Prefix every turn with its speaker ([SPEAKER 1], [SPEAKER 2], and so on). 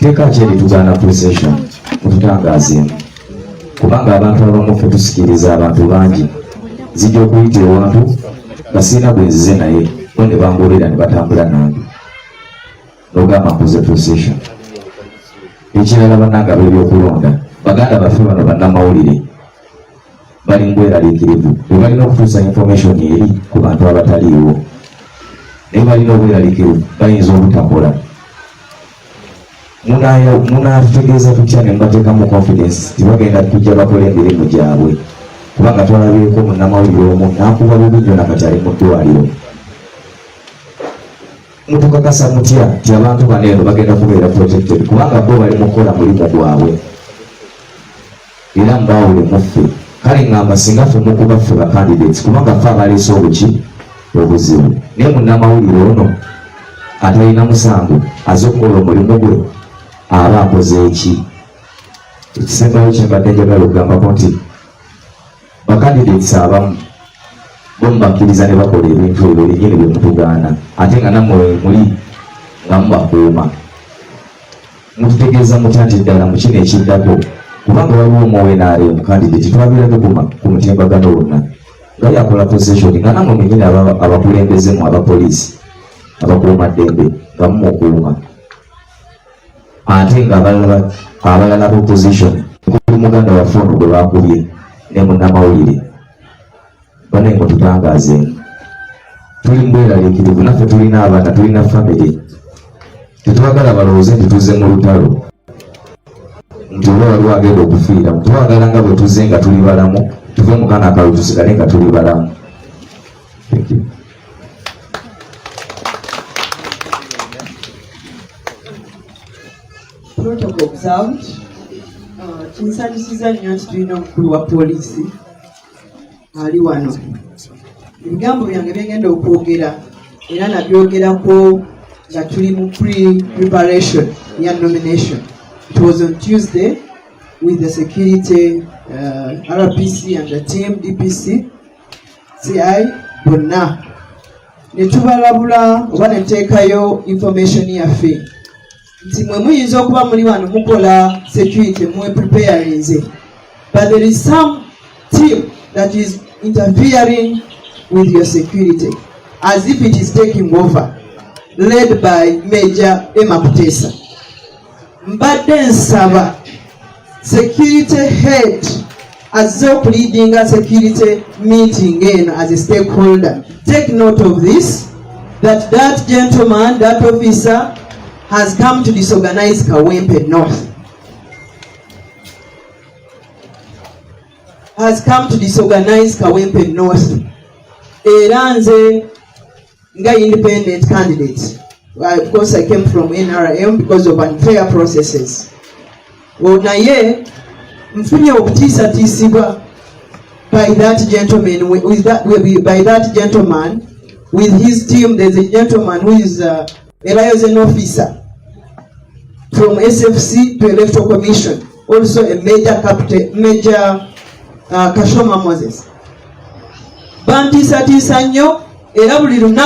[SPEAKER 1] Teka cheri tugana procession mututangaze kubanga abantu abamu ffe tusikiriza abantu bangi zijja okuyita ewantu basina bwenzize naye bo ne bangolera ne batambula nange n'ogamba nkoze procession. Ekirala bannanga b'ebyokulonda baganda baffe bano bannamawulire bali mbweraliikirivu bwe balina okutuusa information eri ku bantu abataliiwo naye balina obweraliikirivu bayinza obutakola. Munatutegeeza tutya ne mbateekamu confidence tibagenda kujja bakola emirimu gyabwe kubanga twalabyeko munnamawulire omu n'akuba bubi nakati ali mu ddwaliro. Mutukakasa mutya ti abantu bano eno bagenda kubeera protected kubanga bo bali mukola mulimu gwabwe era mbawule muffe. Kale ngamba singa ffe mukuba ffe ba candidates kubanga ffe abaleese obuki obuzibu naye munnamawulire ono atalina musango azze okukola omulimu gwe aba akoze eki. Ekisembayo kyembadde njagala okugambako nti bacandidates abamu bo mubakkiriza ne bakola ebintu ebyo byennyini bye mutugaana ate nga nammwe muli nga mubakuuma. Mututegeeza mutya nti ddala mu kino ekiddako kubanga waliwo omuwenaale omukandidate twabirage ku mutimbagano wonna nga yakola possession nga nammwe mwennyini abakulembezemu abapoliisi abakuumaddembe nga mumukuuma ate nga abalala opposition kuli muganda waffe ono gwe bakubye ne munnamawulire bane ngo tutangaze tuli mbweraliikirivu naffe tulina abaana tulina family tetwagala balowooze nti tuzze mu lutalo nti oba waliwo agenda okufiira twagala nga bwe tuzze nga tuli balamu tuve mu kaana kawe tusigale nga tuli balamu.
[SPEAKER 2] Protocol observed. Kinsanyusiza nnyo nti tulina omukulu wa poliisi ali wano. Ebigambo byange byengenda okwogera era nabyogerako nga tuli mu pre-preparation ya nomination. It was on Tuesday with the security RPC and the team DPC CI bonna ne tubalabula oba ne tuteekayo information yaffe nti mwe muyinza okuba muli wano mukola security mwe preparinze, but there is some team that is interfering with your security as if it is taking over, led by Major Emma Kutesa. Mbadde nsaba security head azze okuleadinga security meeting eno as a stakeholder, take note of this, that gentleman, that officer has come to disorganize Kawempe North. Has come to disorganize Kawempe North. Era nze nga independent candidate. Of course I came from NRM because of unfair processes. Naye mfunye okutiisatiisibwa by that gentleman by that gentleman with his team. There's a gentleman who is a liaison officer from SFC to Electoral Commission, also a major Kashoma Moses. Bantiisatiisa nnyo era buli lunaku